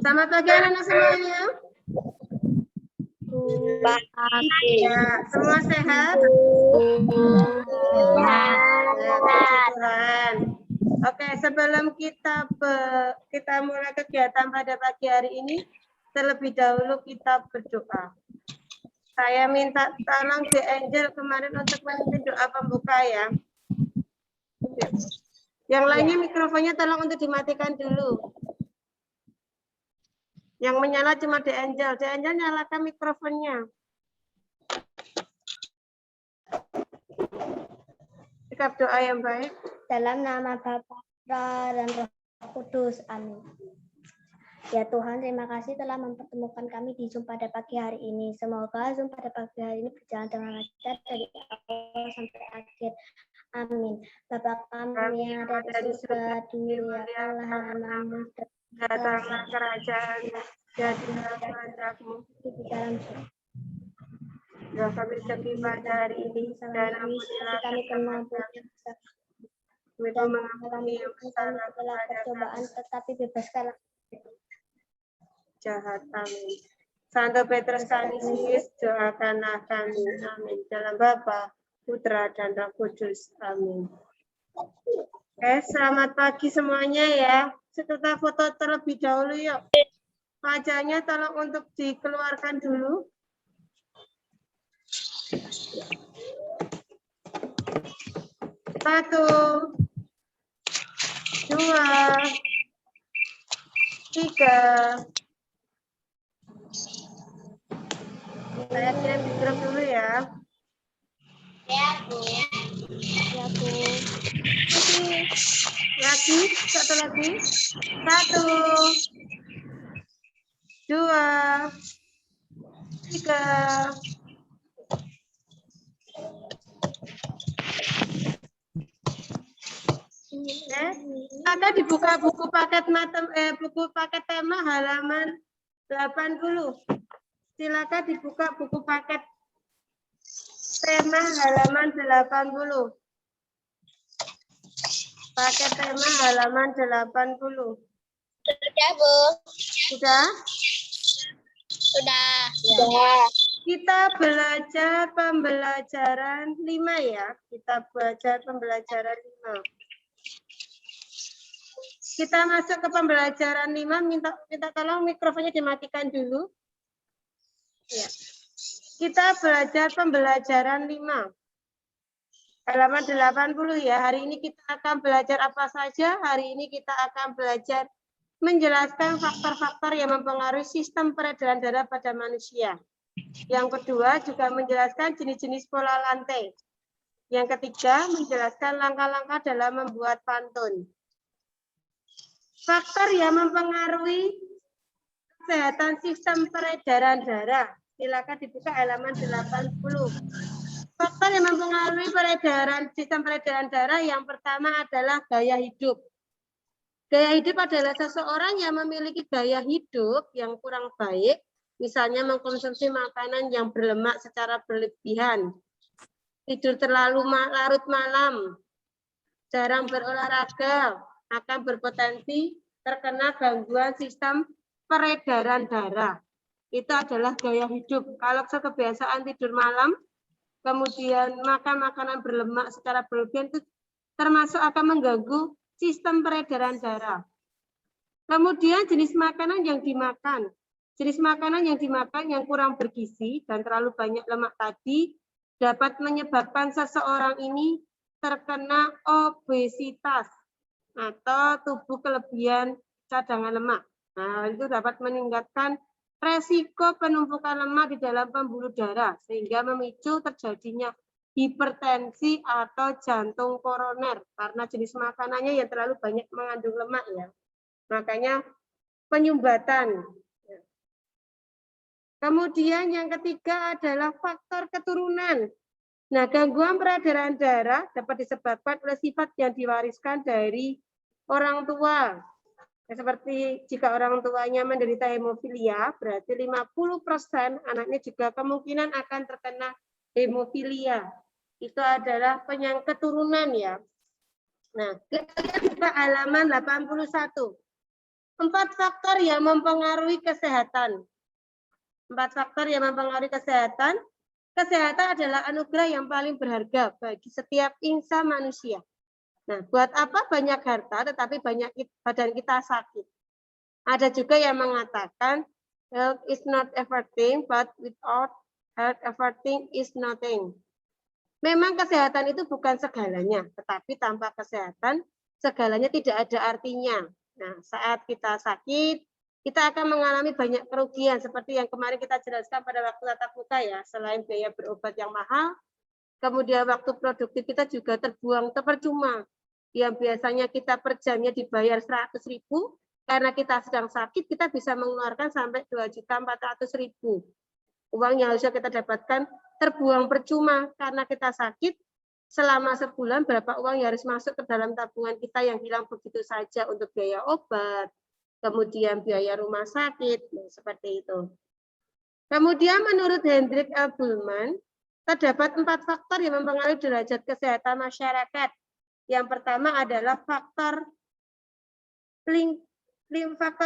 Selamat pagi anak-anak semuanya. Ya, semua sehat? Ya, puji Tuhan. Oke, sebelum kita mulai kegiatan pada pagi hari ini, terlebih dahulu kita berdoa. Saya minta tolong di Angel kemarin untuk memimpin doa pembuka ya. Yang lainnya mikrofonnya tolong untuk dimatikan dulu. Yang menyala cuma di Angel. Di Angel nyalakan mikrofonnya. Sikap doa yang baik. Dalam nama Bapa dan Roh Kudus. Amin. Ya Tuhan, terima kasih telah mempertemukan kami di Zoom pada pagi hari ini. Semoga Zoom pada pagi hari ini berjalan dengan lancar dari awal sampai akhir. Amin. Bapa kami yang ada di surga, dimuliakanlah namamu, datanglah kerajaan, jadilah kehendakmu di dalam surga. Ya kami sedih pada hari ini dan ampunilah kami kemampuan dan mengampuni yang bersalah adalah percobaan, tetapi bebaskanlah jahat. Amin. Santo Petrus Kanisius, doakanlah kami. Amin. Dalam Bapa, Putra, dan Roh Kudus. Amin. Oke, selamat pagi semuanya ya. Kita foto terlebih dahulu yuk. Wajahnya tolong untuk dikeluarkan dulu. Satu, dua, tiga. Saya kirim di grup dulu ya. ya Bu. Lagi, satu lagi. Satu, dua, tiga. Ada dibuka buku paket tema halaman 80. Silakan dibuka buku paket tema halaman 80. Paket tema halaman 80. Sudah, Bu. Sudah? Sudah. Ya. Kita belajar pembelajaran 5 ya. Kita belajar pembelajaran 5. Kita masuk ke pembelajaran 5, minta tolong mikrofonnya dimatikan dulu. Ya. Kita belajar pembelajaran 5. Halaman 80 ya. Hari ini kita akan belajar apa saja? Hari ini kita akan belajar menjelaskan faktor-faktor yang mempengaruhi sistem peredaran darah pada manusia. Yang kedua juga menjelaskan jenis-jenis pola lantai. Yang ketiga menjelaskan langkah-langkah dalam membuat pantun. Faktor yang mempengaruhi kesehatan sistem peredaran darah. Silakan dibuka halaman 80. Faktor yang mempengaruhi sistem peredaran darah yang pertama adalah gaya hidup. Gaya hidup adalah seseorang yang memiliki gaya hidup yang kurang baik, misalnya mengkonsumsi makanan yang berlemak secara berlebihan, tidur terlalu larut malam, jarang berolahraga, akan berpotensi terkena gangguan sistem peredaran darah. Itu adalah gaya hidup. Kalau kebiasaan tidur malam, kemudian makan makanan berlemak secara berlebihan, itu termasuk akan mengganggu sistem peredaran darah. Kemudian jenis makanan yang dimakan. Jenis makanan yang dimakan yang kurang bergizi dan terlalu banyak lemak tadi dapat menyebabkan seseorang ini terkena obesitas atau tubuh kelebihan cadangan lemak. Nah, itu dapat meningkatkan resiko penumpukan lemak di dalam pembuluh darah sehingga memicu terjadinya hipertensi atau jantung koroner karena jenis makanannya yang terlalu banyak mengandung lemak ya. Makanya penyumbatan. Kemudian yang ketiga adalah faktor keturunan. Nah, gangguan peredaran darah dapat disebabkan oleh sifat yang diwariskan dari orang tua. Seperti jika orang tuanya menderita hemofilia, berarti 50% anaknya juga kemungkinan akan terkena hemofilia. Itu adalah penyakit keturunan ya. Nah, kita buka halaman 81. 4 faktor yang mempengaruhi kesehatan. 4 faktor yang mempengaruhi kesehatan. Kesehatan adalah anugerah yang paling berharga bagi setiap insan manusia. Nah, buat apa banyak harta tetapi banyak badan kita sakit? Ada juga yang mengatakan health is not everything, but without health everything is nothing. Memang kesehatan itu bukan segalanya, tetapi tanpa kesehatan segalanya tidak ada artinya. Nah, saat kita sakit, kita akan mengalami banyak kerugian seperti yang kemarin kita jelaskan pada waktu tatap muka ya. Selain biaya berobat yang mahal, kemudian waktu produktif kita juga terbuang percuma. Yang biasanya kita per jamnya dibayar 100.000, karena kita sedang sakit, kita bisa mengeluarkan sampai 2.400.000. Uang yang harusnya kita dapatkan terbuang percuma karena kita sakit. Selama sebulan berapa uang yang harus masuk ke dalam tabungan kita yang hilang begitu saja untuk biaya obat, kemudian biaya rumah sakit, nah, seperti itu. Kemudian menurut Hendrik L. Bullman, terdapat 4 faktor yang mempengaruhi derajat kesehatan masyarakat. Yang pertama adalah faktor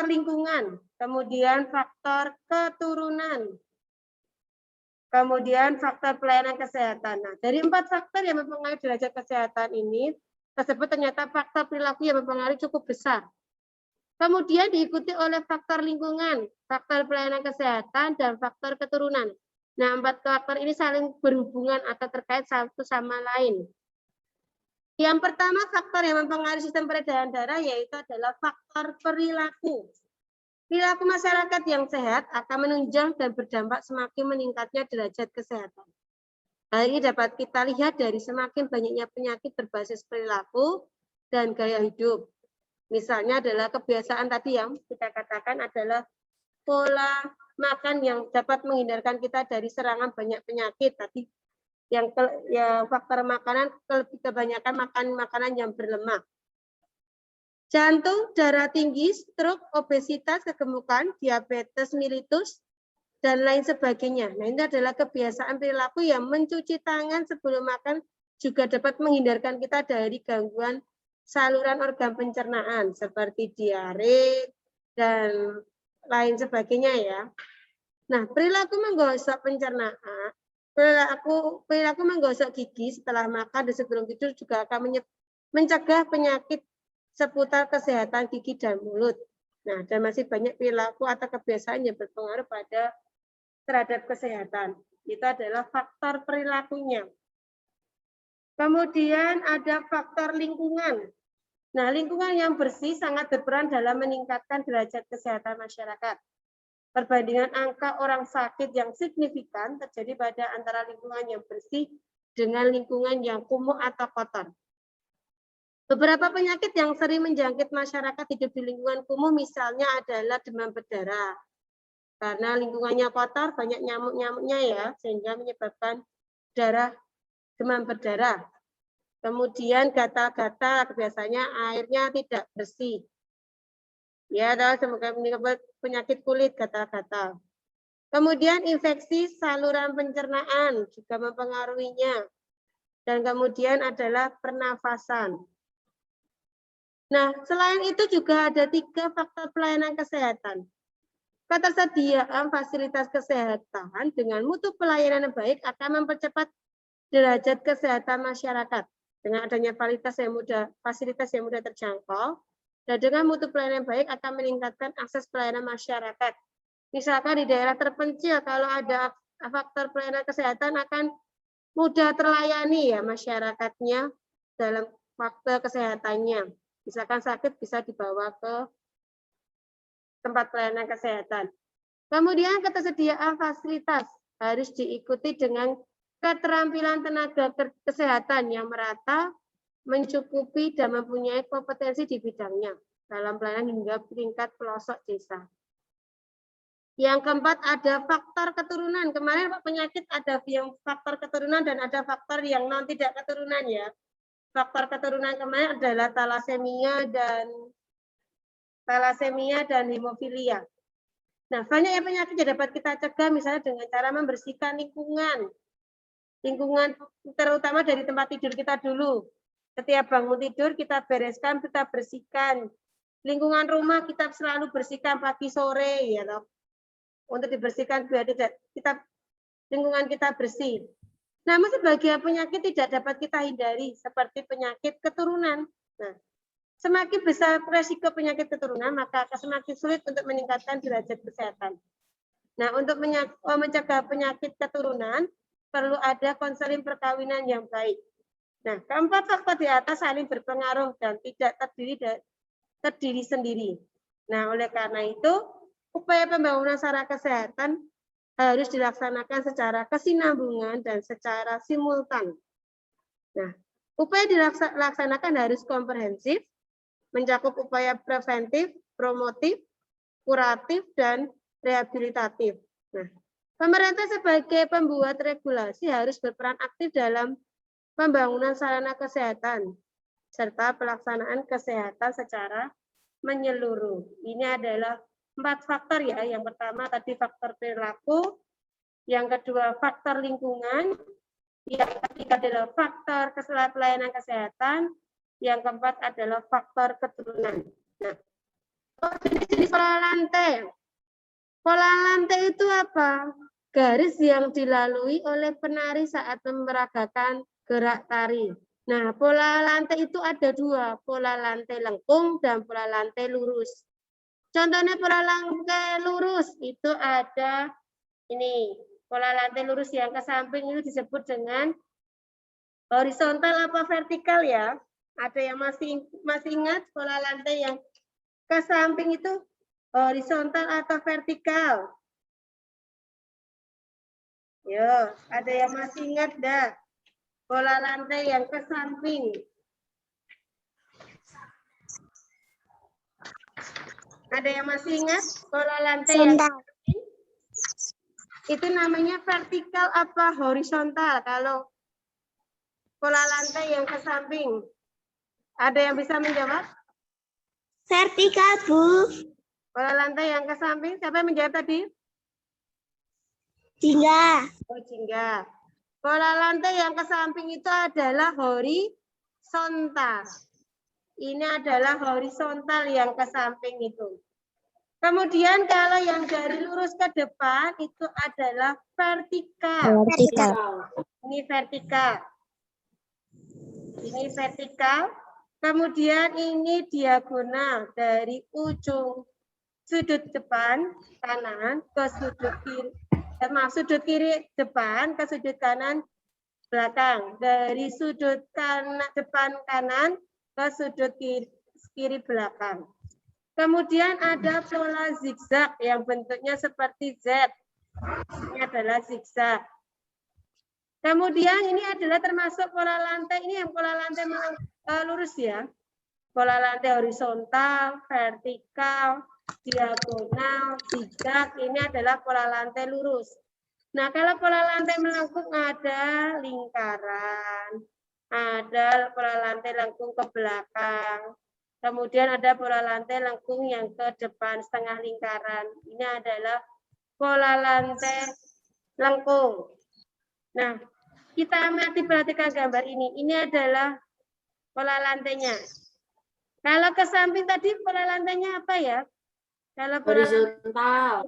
lingkungan, kemudian faktor keturunan, kemudian faktor pelayanan kesehatan. Nah, dari 4 faktor yang mempengaruhi derajat kesehatan ini, tersebut ternyata faktor perilaku yang mempengaruhi cukup besar. Kemudian diikuti oleh faktor lingkungan, faktor pelayanan kesehatan, dan faktor keturunan. Nah, 4 faktor ini saling berhubungan atau terkait satu sama lain. Yang pertama faktor yang mempengaruhi sistem peredaran darah yaitu adalah faktor perilaku. Perilaku masyarakat yang sehat akan menunjang dan berdampak semakin meningkatnya derajat kesehatan. Hal ini dapat kita lihat dari semakin banyaknya penyakit berbasis perilaku dan gaya hidup. Misalnya adalah kebiasaan tadi yang kita katakan adalah pola makan yang dapat menghindarkan kita dari serangan banyak penyakit. Tadi yang faktor makanan, kebanyakan makan makanan yang berlemak. Jantung, darah tinggi, stroke, obesitas, kegemukan, diabetes mellitus, dan lain sebagainya. Nah, ini adalah kebiasaan perilaku yang mencuci tangan sebelum makan juga dapat menghindarkan kita dari gangguan saluran organ pencernaan seperti diare dan lain sebagainya ya. Nah, perilaku menggosok pencernaan, perilaku menggosok gigi setelah makan dan sebelum tidur juga akan mencegah penyakit seputar kesehatan gigi dan mulut. Nah, dan masih banyak perilaku atau kebiasaan yang berpengaruh terhadap kesehatan. Itu adalah faktor perilakunya. Kemudian ada faktor lingkungan. Nah, lingkungan yang bersih sangat berperan dalam meningkatkan derajat kesehatan masyarakat. Perbandingan angka orang sakit yang signifikan terjadi pada antara lingkungan yang bersih dengan lingkungan yang kumuh atau kotor. Beberapa penyakit yang sering menjangkit masyarakat hidup di lingkungan kumuh misalnya adalah demam berdarah. Karena lingkungannya kotor, banyak nyamuk-nyamuknya ya, sehingga menyebabkan demam berdarah. Kemudian gatal-gatal, biasanya airnya tidak bersih. Ya, semoga menyebabkan penyakit kulit gatal-gatal. Kemudian infeksi saluran pencernaan juga mempengaruhinya. Dan kemudian adalah pernafasan. Nah, selain itu juga ada 3 faktor pelayanan kesehatan. Ketersediaan fasilitas kesehatan dengan mutu pelayanan yang baik akan mempercepat derajat kesehatan masyarakat. Dengan adanya fasilitas yang mudah terjangkau, dan dengan mutu pelayanan yang baik akan meningkatkan akses pelayanan masyarakat. Misalkan di daerah terpencil, kalau ada faktor pelayanan kesehatan akan mudah terlayani ya masyarakatnya dalam faktor kesehatannya. Misalkan sakit bisa dibawa ke tempat pelayanan kesehatan. Kemudian ketersediaan fasilitas harus diikuti dengan keterampilan tenaga kesehatan yang merata, mencukupi dan mempunyai kompetensi di bidangnya dalam pelayanan hingga tingkat pelosok desa. Yang keempat ada faktor keturunan. Kemarin penyakit ada yang faktor keturunan dan ada faktor yang non tidak keturunan ya. Faktor keturunan kemarin adalah talasemia dan hemofilia. Nah, banyak yang penyakit yang dapat kita cegah misalnya dengan cara membersihkan lingkungan terutama dari tempat tidur kita dulu. Setiap bangun tidur kita bereskan, kita bersihkan Lingkungan rumah kita selalu bersihkan pagi sore ya loh. Untuk dibersihkan biar tidak lingkungan kita bersih. Namun sebagian penyakit tidak dapat kita hindari seperti penyakit keturunan. Nah, semakin besar resiko penyakit keturunan, maka akan semakin sulit untuk meningkatkan derajat kesehatan. Nah, untuk mencegah penyakit keturunan, perlu ada konseling perkawinan yang baik. Nah, keempat faktor di atas saling berpengaruh dan tidak terdiri sendiri. Nah, oleh karena itu, upaya pembangunan secara kesehatan harus dilaksanakan secara kesinambungan dan secara simultan. Nah, upaya dilaksanakan harus komprehensif, mencakup upaya preventif, promotif, kuratif, dan rehabilitatif. Nah, pemerintah sebagai pembuat regulasi harus berperan aktif dalam pembangunan sarana kesehatan, serta pelaksanaan kesehatan secara menyeluruh. Ini adalah 4 faktor ya. Yang pertama tadi faktor perilaku, yang kedua faktor lingkungan, yang ketiga adalah faktor pelayanan kesehatan, yang keempat adalah faktor keturunan. Nah, jenis pola lantai. Pola lantai itu apa? Garis yang dilalui oleh penari saat memeragakan gerak tari. Nah, pola lantai itu ada 2, pola lantai lengkung dan pola lantai lurus. Contohnya pola lantai lurus itu ada ini, pola lantai lurus yang ke samping itu disebut dengan horizontal apa vertikal ya? Ada yang masih ingat pola lantai yang ke samping itu horizontal atau vertikal? Yo, ada yang masih ingat dah? Pola lantai yang ke samping. Ada yang masih ingat pola lantai yang ke samping? Itu namanya vertikal apa horizontal? Kalau pola lantai yang ke samping. Ada yang bisa menjawab? Vertikal, Bu. Pola lantai yang ke samping, siapa yang menjawab tadi? Jingga. Oh, jingga. Pola lantai yang ke samping itu adalah horizontal. Ini adalah horizontal yang ke samping itu. Kemudian kalau yang dari lurus ke depan itu adalah vertikal. Vertikal. Ini vertikal. Ini vertikal. Kemudian ini diagonal dari ujung sudut depan kanan ke sudut kiri. Sudut kiri depan ke sudut kanan belakang. Dari sudut depan kanan ke sudut kiri belakang. Kemudian ada pola zigzag yang bentuknya seperti Z. Ini adalah zigzag. Kemudian ini adalah termasuk pola lantai, ini yang pola lantai lurus ya. Pola lantai horizontal, vertikal, diagonal, zigzag, ini adalah pola lantai lurus. Nah, kalau pola lantai melengkung ada lingkaran, ada pola lantai lengkung ke belakang, kemudian ada pola lantai lengkung yang ke depan setengah lingkaran. Ini adalah pola lantai lengkung. Nah, kita amati perhatikan gambar ini. Ini adalah pola lantainya. Kalau ke samping tadi pola lantainya apa ya? Kalau horizontal.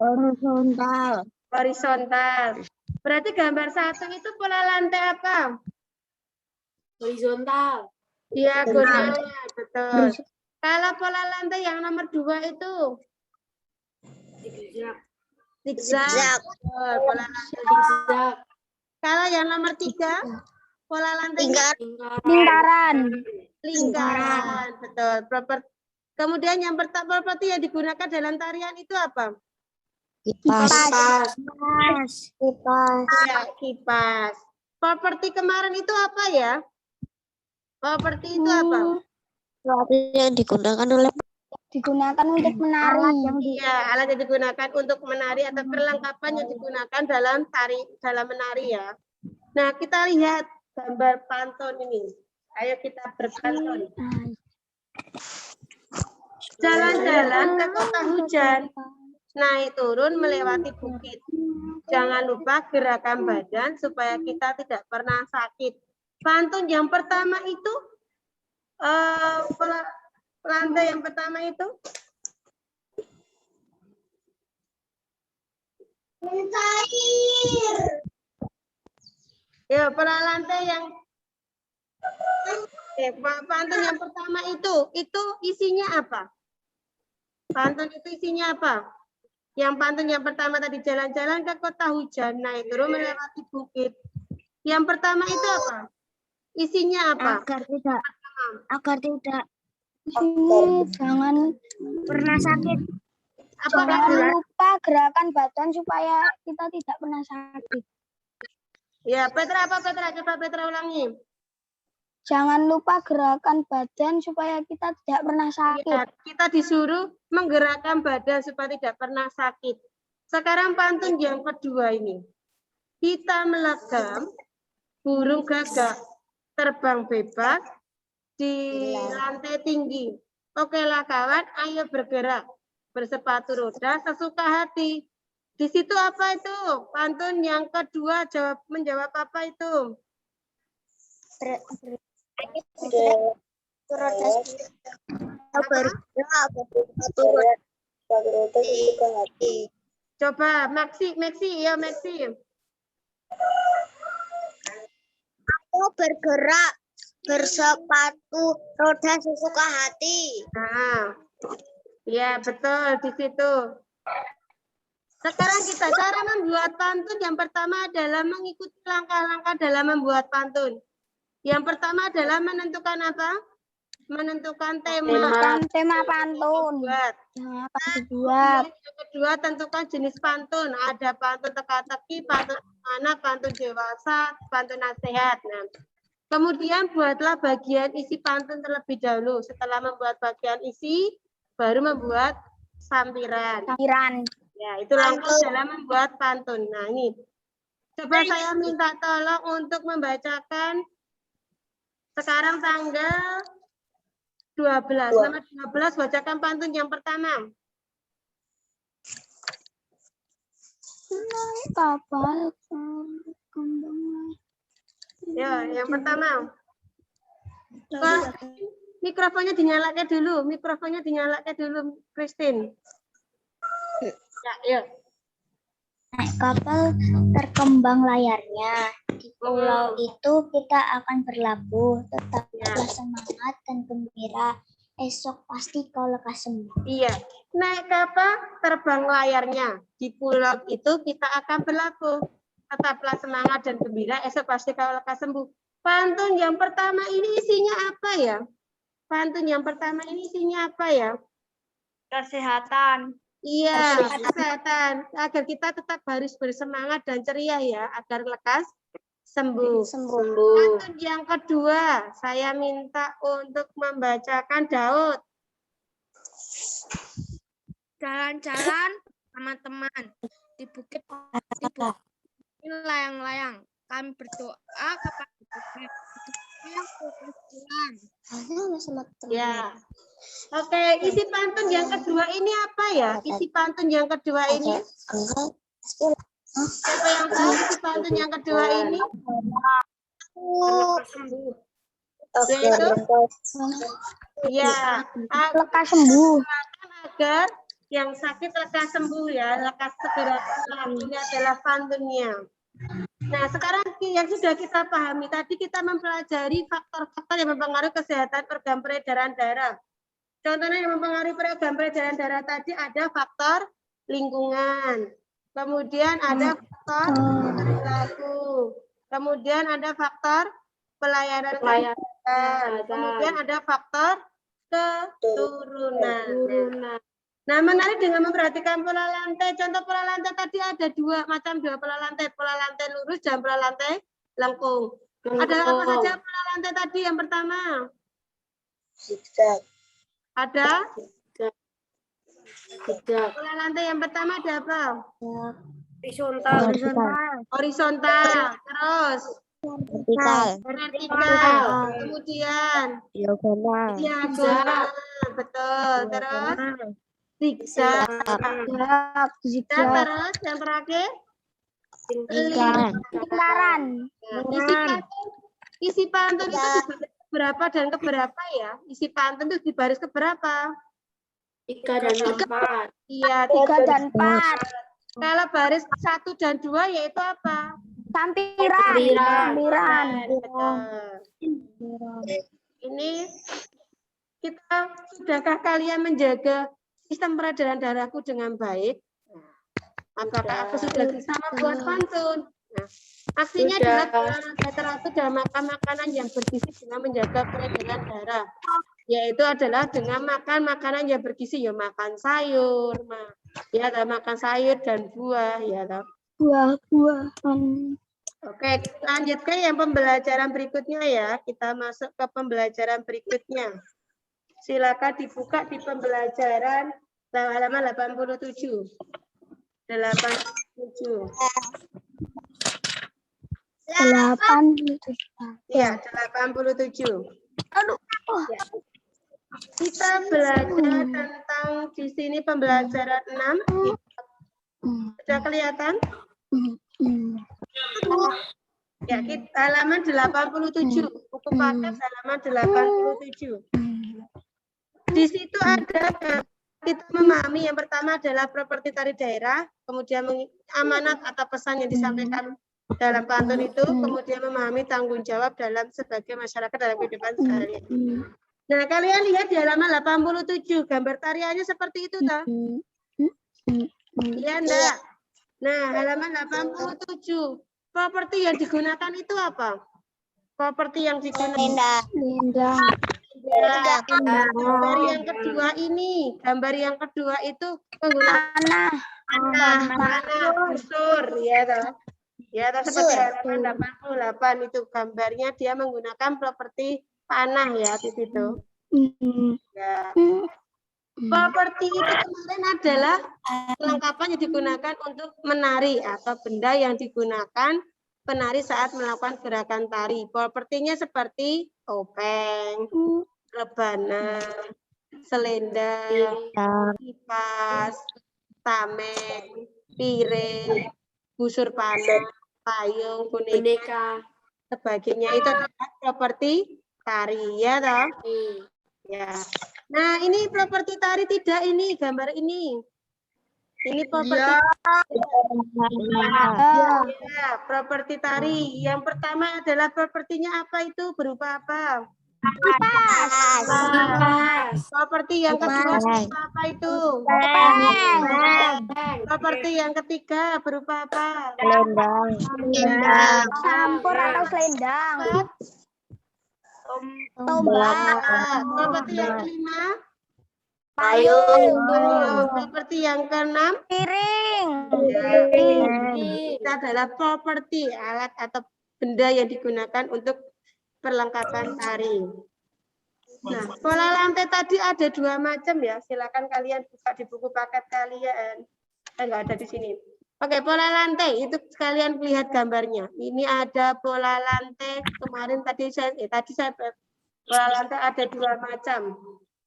Horizontal. Horizontal. Berarti gambar 1 itu pola lantai apa? Horizontal. Diagonalnya, betul. Kalau pola lantai yang nomor 2 itu? Zigzag. Zigzag. Pola lantai Zigzag. Kalau yang nomor 3? Pola lantai Lingkaran. lingkaran, betul. Kemudian yang properti yang digunakan dalam tarian itu apa? Kipas. Ya, kipas. Properti kemarin itu apa ya? Properti itu apa? Yang digunakan untuk menari. Iya, alat yang digunakan untuk menari atau perlengkapan yang digunakan dalam menari ya. Nah, kita lihat gambar pantun ini. Ayo kita berpantun. Jalan-jalan ke kota hujan, naik turun melewati bukit. Jangan lupa gerakan badan supaya kita tidak pernah sakit. Pantun yang pertama itu lantai yang pertama itu? Ya, pola lantai yang pantun yang pertama itu isinya apa? Pantun itu isinya apa? Yang pantun yang pertama tadi jalan-jalan ke kota hujan, naik turun melewati bukit. Yang pertama itu apa? Isinya apa? Agar tidak jangan pernah sakit. Apakah Jangan lupa gerakan badan supaya kita tidak pernah sakit. ya, Petra apa Petra? Coba Petra ulangi. Jangan lupa gerakan badan supaya kita tidak pernah sakit. Ya, kita disuruh menggerakkan badan supaya tidak pernah sakit. Sekarang pantun yang kedua ini. Kita melegam burung gagak terbang bebas di lantai tinggi. Okelah kawan, ayo bergerak. Bersepatu roda sesuka hati. Di situ apa itu? Pantun yang kedua menjawab apa itu? Coba Maxi, ya Maxi. Aku bergerak bersepatu roda sesuka hati. Nah, ya betul di situ. Sekarang kita cara membuat pantun yang pertama adalah mengikuti langkah-langkah dalam membuat pantun. Yang pertama adalah menentukan apa? Menentukan Tema pantun. Yang kedua tentukan jenis pantun. Ada pantun teka-teki, pantun anak, pantun dewasa, pantun nasihat. Nah, kemudian buatlah bagian isi pantun terlebih dahulu. Setelah membuat bagian isi, baru membuat sampiran. Ya, itu langkah dalam membuat pantun. Nah, ini. Coba saya minta tolong untuk membacakan sekarang tanggal 12. Nomor 12 bacakan pantun yang pertama. Kapal Ya, yang pertama. Mikrofonnya dinyalakan dulu, Christine. Ya, yuk. Kapal terkembang layarnya. Di pulau itu kita akan berlabuh. Tetaplah semangat dan gembira. Esok pasti kau lekas sembuh. Iya. Naik kapal terbang layarnya. Di pulau itu kita akan berlabuh. Tetaplah semangat dan gembira. Esok pasti kau lekas sembuh. Pantun yang pertama ini isinya apa ya? Kesehatan. Iya, kesehatan. Agar kita tetap harus bersemangat dan ceria ya, agar lekas sembuh. Pantun yang kedua, saya minta untuk membacakan Daud. Jalan-jalan sama teman di bukit layang-layang. Kami berdoa kepada Tuhan. Ya. Oke, isi pantun yang kedua ini apa ya? Isi pantun yang kedua ini. Siapa yang tahu isi pantun yang kedua ini? Yaitu ya, Lekas sembuh. agar yang sakit lekas sembuh ya, lekas segera pulang. Ini adalah pantunnya. Nah, sekarang yang sudah kita pahami tadi, kita mempelajari faktor-faktor yang mempengaruhi kesehatan organ peredaran darah. Contohnya yang mempengaruhi organ peredaran darah tadi ada faktor lingkungan, kemudian ada faktor perilaku, kemudian ada faktor pelayanan kesehatan, kemudian ada faktor keturunan. Nah, menarik dengan memperhatikan pola lantai. Contoh pola lantai tadi ada dua pola lantai lurus dan pola lantai lengkung. Ada apa saja pola lantai tadi? Yang pertama, Zigzag. ada pola lantai yang pertama ada apa? Horizontal. Terus vertikal. Kemudian diagonal. Betul. Terus zigzag. Terus yang terakhir lingkaran. Isi pantun itu berapa dan keberapa ya? Isi pantun itu di baris keberapa? 3 dan 4. Iya, 3 3 dan 4. Kalau baris 1 dan 2 yaitu apa? Sampiran. Sampiran. Betul. Ini kita sudahkah kalian menjaga sistem peredaran darahku dengan baik? Apakah aku sudah bisa membuat pantun? Nah, aksinya Sudah. adalah olahraga teratur dan makan makanan yang bergizi dengan menjaga peredaran darah. Yaitu adalah dengan makan makanan yang bergizi, ya makan sayur, ya makan sayur dan buah, ya toh. Buah-buahan. Oke, lanjutkan yang pembelajaran berikutnya ya. Kita masuk ke pembelajaran berikutnya. Silakan dibuka di pembelajaran halaman 87. 87. 8. Iya, 87. Aduh. Ya. Kita belajar tentang di sini pembelajaran 6. Sudah kelihatan? Ya, kita halaman 87. Buku paket halaman 87. Di situ ada kita memahami yang pertama adalah properti tari daerah, kemudian amanat atau pesan yang disampaikan dalam pantun itu, kemudian memahami tanggung jawab dalam sebagai masyarakat dalam kehidupan sehari-hari. Nah, kalian lihat di halaman 87, gambar tariannya seperti itu, toh? Iya, enggak? Nah, halaman 87, properti yang digunakan itu apa? Properti yang digunakan. Ya, gambar yang kedua ini, gambar yang kedua itu menggunakan panah, busur, ya toh. Ya, toh seperti halaman 88 itu gambarnya dia menggunakan properti panah ya di situ. Ya. Properti itu kemarin adalah kelengkapan yang digunakan untuk menari atau benda yang digunakan penari saat melakukan gerakan tari. Propertinya seperti topeng, rebana, selendang, kipas, tameng, piring, busur panah, payung, boneka, sebagainya. Itu adalah properti tari, ya toh? Ya. Nah, ini properti tari tidak ini, gambar ini. Ini properti ya, properti tari. Yang pertama adalah propertinya apa itu? Berupa apa? Properti yang kedua berupa apa itu? Properti yang ketiga berupa apa? Campur atau selendang. Tombak. Properti yang kelima? Payung. Properti yang keenam? Piring. Itu adalah properti alat atau benda yang digunakan untuk perlengkapan tari. Nah, pola lantai tadi ada 2 macam ya. Silakan kalian buka di buku paket kalian. Enggak ada di sini. Oke, pola lantai itu sekalian lihat gambarnya. Ini ada pola lantai. Kemarin tadi saya pola lantai ada 2 macam.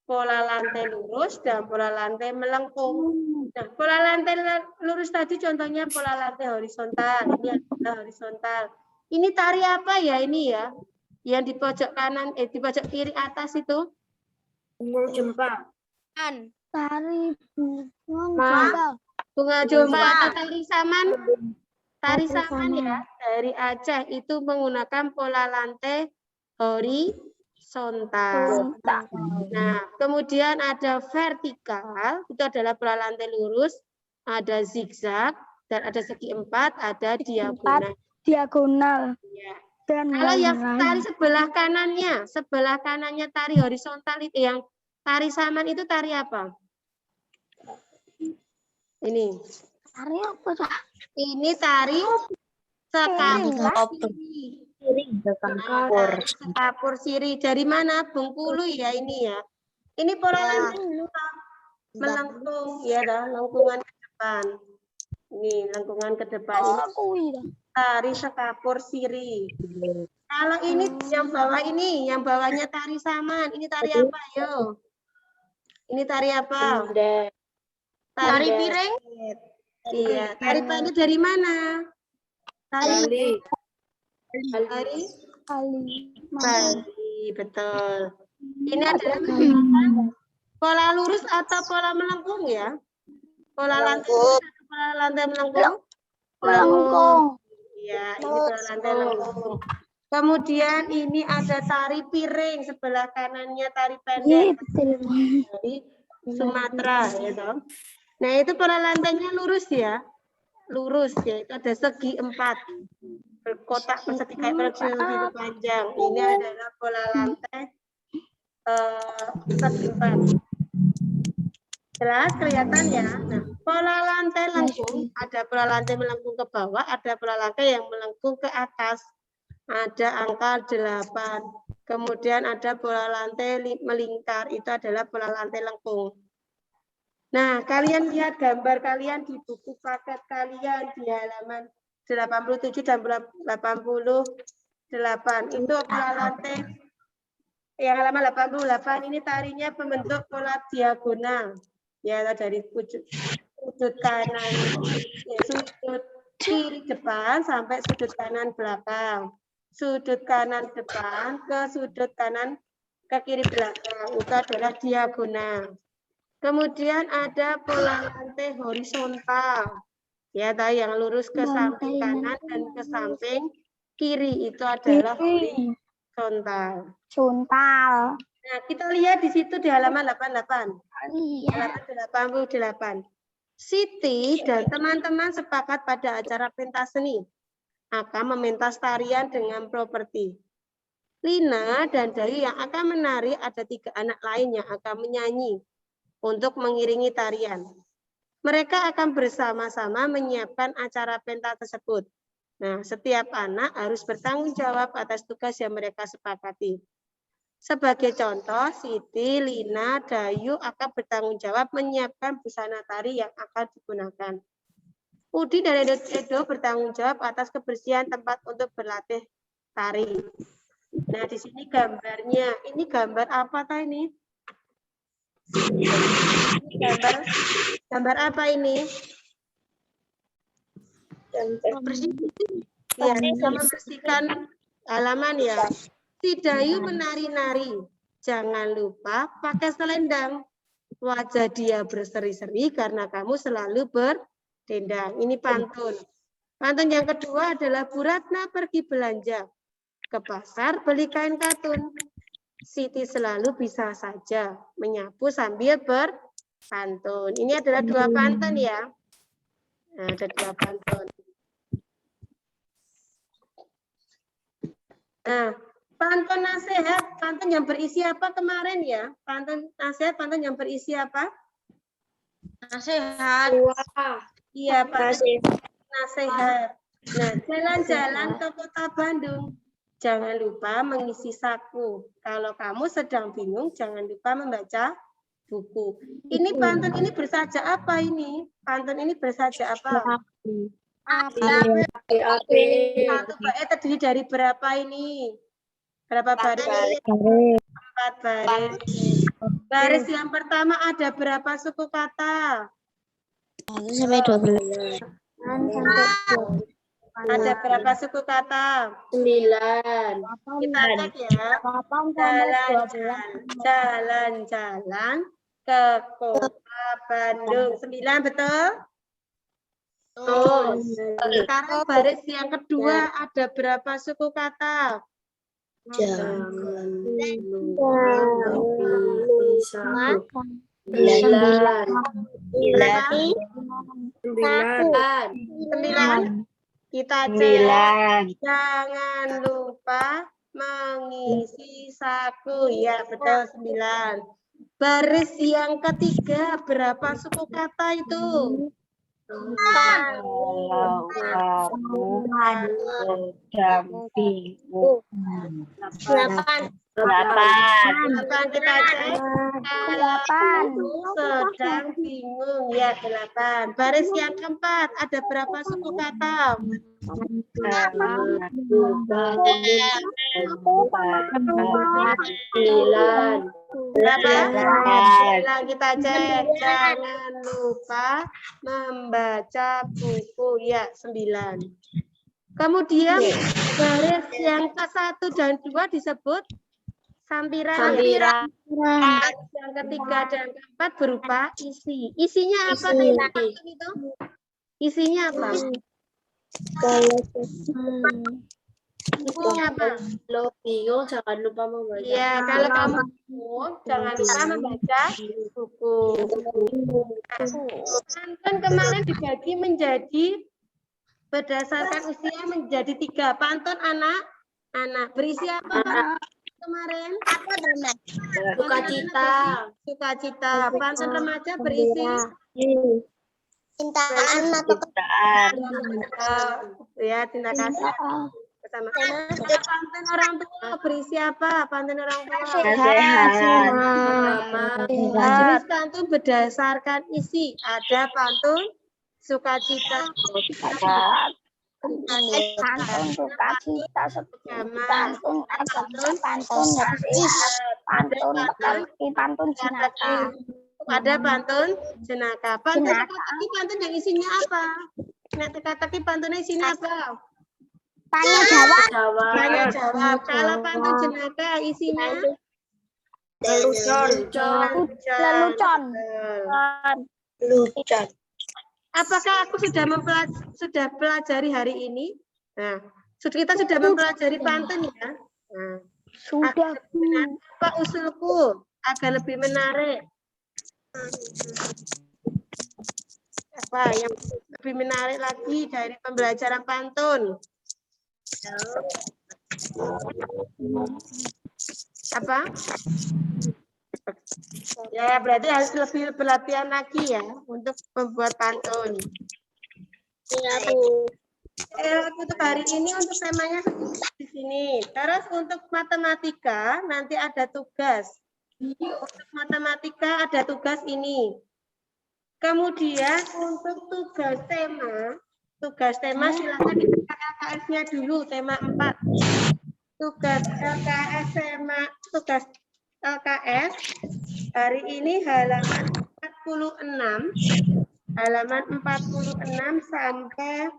Pola lantai lurus dan pola lantai melengkung. Nah, pola lantai lurus tadi contohnya pola lantai horizontal. Ini adalah horizontal. Ini tari apa ya ini ya? Yang di pojok kanan, di pojok kiri atas itu? Jempa. Tari bunga. Bunga jomba atau tari saman. Tari saman ya, dari Aceh itu menggunakan pola lantai horizontal. Nah, kemudian ada vertikal, itu adalah pola lantai lurus, ada zigzag, dan ada segi 4, ada diagonal. Ya. Kalau yang tari sebelah kanannya tari horizontal itu yang tari saman itu tari apa? Ini. Tari apa? Ini tari sekapur siri. Dari mana? Bengkulu ya ini ya. Ini pola lantai melengkung ya, lengkungan ke depan. Ini lengkungan ke depan ini. Tari sekapur siri. Kalau ini yang bawah ini, yang bawahnya tari saman. Ini tari apa, yo? Ini tari apa? Tari piring? Iya. Tari pandai dari mana? Tari. Betul. Ini adalah pola lurus atau pola melengkung ya? Pola lantai lurus atau pola lantai melengkung? Melengkung. Iya, ini pola lantai melengkung. Kemudian ini ada tari piring, sebelah kanannya tari pendek dari Sumatera, ya toh. Nah, itu pola lantainya lurus ya. Lurus ya, itu ada segi 4. Berkotak persegi kayak panjang. Ini adalah pola lantai segi 4. Jelas kelihatan ya. Nah, pola lantai lengkung, ada pola lantai melengkung ke bawah, ada pola lantai yang melengkung ke atas. Ada angka 8. Kemudian ada pola lantai melingkar, itu adalah pola lantai lengkung. Nah, kalian lihat gambar kalian di buku paket kalian di halaman 87 dan 88. Itu pola lantai yang halaman 88 ini tarinya pembentuk pola diagonal. Ya, dari sudut kanan, sudut kiri depan sampai sudut kanan belakang. Sudut kanan depan ke sudut kanan ke kiri belakang. Itu adalah diagonal. Kemudian ada pola lantai horizontal. Ya, yang lurus ke samping kanan dan ke samping kiri. Itu adalah horizontal. Nah, kita lihat di situ di halaman 88. Halaman 88. Siti dan teman-teman sepakat pada acara pentas seni akan mementas tarian dengan properti. Lina dan Dayu yang akan menari, ada 3 anak lain yang akan menyanyi untuk mengiringi tarian. Mereka akan bersama-sama menyiapkan acara pentas tersebut. Nah, setiap anak harus bertanggung jawab atas tugas yang mereka sepakati. Sebagai contoh, Siti, Lina, Dayu akan bertanggung jawab menyiapkan busana tari yang akan digunakan. Udi dan Edo bertanggung jawab atas kebersihan tempat untuk berlatih tari. Nah, di sini gambarnya. Ini gambar apa tah ini? Gambar apa ini? Ya, membersihkan halaman ya. Si Dayu menari-nari. Jangan lupa pakai selendang. Wajah dia berseri-seri karena kamu selalu berdendang. Ini pantun. Pantun yang kedua adalah Bu Ratna pergi belanja. Ke pasar beli kain katun. Siti selalu bisa saja menyapu sambil berpantun. Ini adalah 2 pantun ya. Nah, ada 2 pantun. Nah, pantun nasihat, pantun yang berisi apa kemarin ya? Pantun nasihat, pantun yang berisi apa? Nasihat. Iya, pantun nasihat. Nah, jalan-jalan ke kota Bandung. Jangan lupa mengisi saku. Kalau kamu sedang bingung, jangan lupa membaca buku. Ini pantun ini bersaja apa ini? Pantun ini bersaja apa? Satu bait terdiri dari berapa ini? Berapa baris? 4 baris. Baris yang pertama ada berapa suku kata? 1 sampai 12. Ada berapa suku kata? 9. Kita cek ya. Jalan-jalan ke kota Bandung. 9 betul? Betul. Sekarang baris yang kedua ada berapa suku kata? Jangan lupa 9. Kita cek. Jangan lupa mengisi saku. Ya, betul 9. Baris yang ketiga berapa suku kata itu? 4. Kita cek. 8. Sedang bingung. Ya, 8. Baris yang keempat ada berapa suku kata? 9. Berapa? Kita cek. Jangan lupa membaca buku. Ya, 9. Kemudian baris yang ke-1 dan 2 disebut Sampiran. Sampiran. Yang ketiga dan keempat berupa isi. Isinya apa? Itu? Isinya apa? Isinya apa? Kalau bingung jangan lupa membaca. Iya, kalau kamu bingung, jangan lupa membaca buku. Pantun kemarin dibagi menjadi berdasarkan usia menjadi 3. Pantun anak berisi apa Pak? Kemarin? Sukacita. Sukacita. Pantun remaja berisi Cintaan atau ya cinta kasih bersama. Pantun orang tua berisi apa? Pantun orang tua. Jenis pantun berdasarkan isi. Ada pantun sukacita. pantun sukacita, pantun jenaka. Ada pantun jenaka. Pantun teka-teki pantun yang isinya apa? Nek teka-teki pantunnya isinya apa? Tanya jawab. Tanya jawab. Kalau pantun jenaka isinya Lelucon. Apakah aku sudah pelajari hari ini? Nah, kita sudah mempelajari pantun ya. Nah, Sudah, apa usulku agar lebih menarik? Apa yang lebih menarik lagi dari pembelajaran pantun? Apa? Ya, berarti harus lebih berlatihan lagi ya untuk membuat pantun. Iya, Bu. Untuk hari ini untuk temanya di sini. Terus untuk matematika nanti ada tugas. Untuk matematika ada tugas ini. Kemudian untuk tugas tema silakan kita LKS-nya dulu tema 4. Tugas LKS hari ini halaman 46. Halaman 46 sampai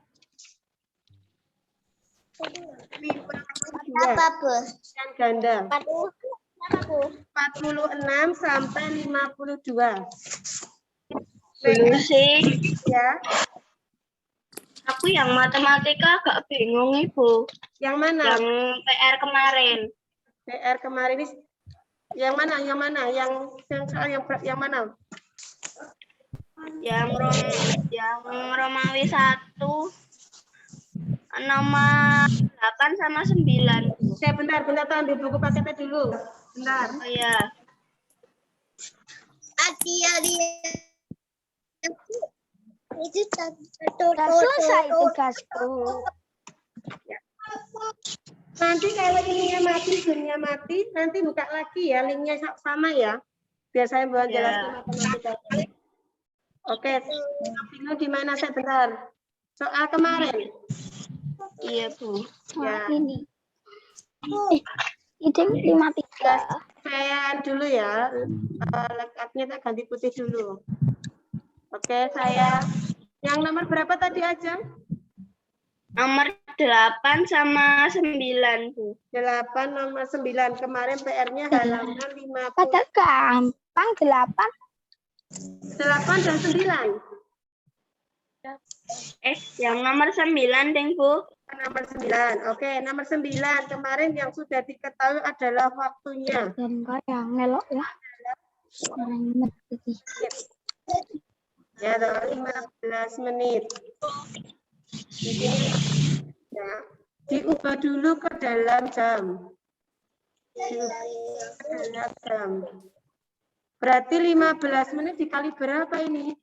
52. Apa, Bu? Yang ganda. 46 sampai 52. dulu sih. Ya. Aku yang matematika agak bingung, Ibu. Yang mana? Yang PR kemarin. PR kemarin ini yang mana? Yang mana? Yang mana? Yang Romawi 1 nomor 8 sama 9. Saya bentar ambil buku paketnya dulu. Bentar. Oh ya. Itu selesai tugasku. Nanti kalau ininya mati, nanti buka lagi ya, linknya sama ya. Biar saya buat jelaskan matematika. Oke, bingung di mana saya bentar. Soal kemarin. Iya, Bu. Ya. Ini. Itu 53. Saya dulu ya, lekatnya tak ganti putih dulu. Oke, saya yang nomor berapa tadi aja? Nomor 8 sama 9, Bu. 8 nomor 9. Kemarin PR-nya halaman 50. Pada gampang 8. 8 dan 9. Yang nomor 9, Deng, Bu. Nomor 9. Oke, nomor 9. Kemarin yang sudah diketahui adalah waktunya. Enggak ya, ngelok ya. Ya, 15 menit. Di sini ya, diubah dulu ke dalam jam. Berarti 15 menit dikali berapa ini?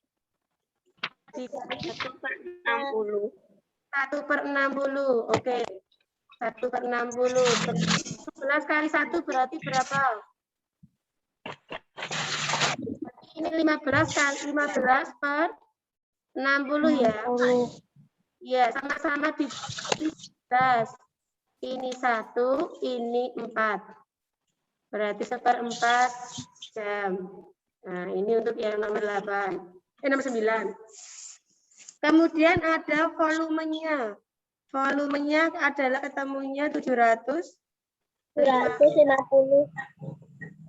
1/60. 1/60. Oke. 1/60. 11 kali 1 berarti berapa? Ini 15 per 60 ya. Ya, sama-sama di 11. Ini 1, ini 4. Berarti 1/4 jam. Nah, ini untuk yang nomor 8. Nomor 9. Kemudian ada volumenya. Volumenya adalah ketemunya 700 750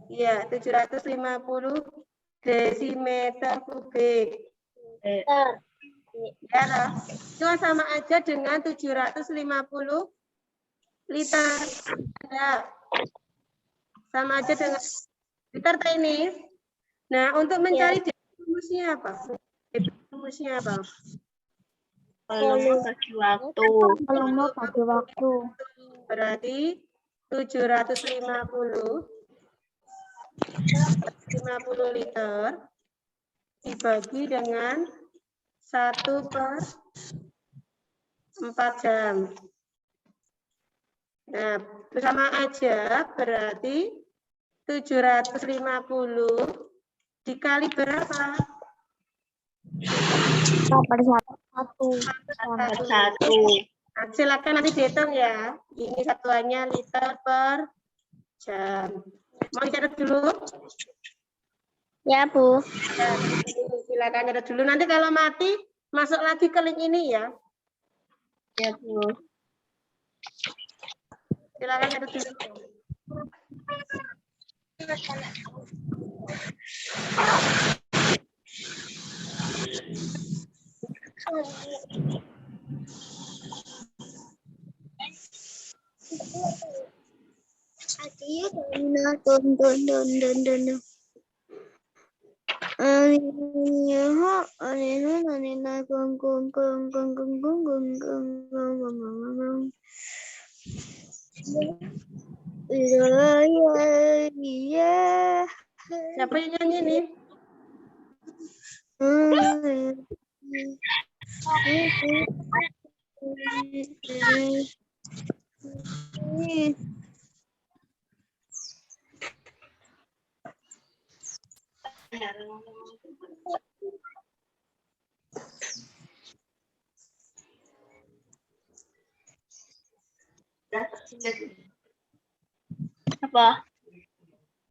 Iya, 750 desimeter kubik. liter. Ya, toh? Itu kan sama aja dengan 750 liter. Ya. Sama aja dengan liter ini. Nah, untuk mencari rumusnya apa? Rumusnya apa? Volume bagi waktu. Volume bagi waktu. Berarti 750 liter dibagi dengan 1/4 jam. Nah, sama aja berarti 750 dikali berapa? Per satu. Satu. Nah, silakan nanti dihitung ya. Ini satuannya liter per jam. Mau dicatat dulu? Ya, Bu. Ya, silakan catat dulu. Nanti kalau mati, masuk lagi ke link ini ya. Ya, Bu. Silakan catat dulu. Siapa yang nyanyi nih? Apa?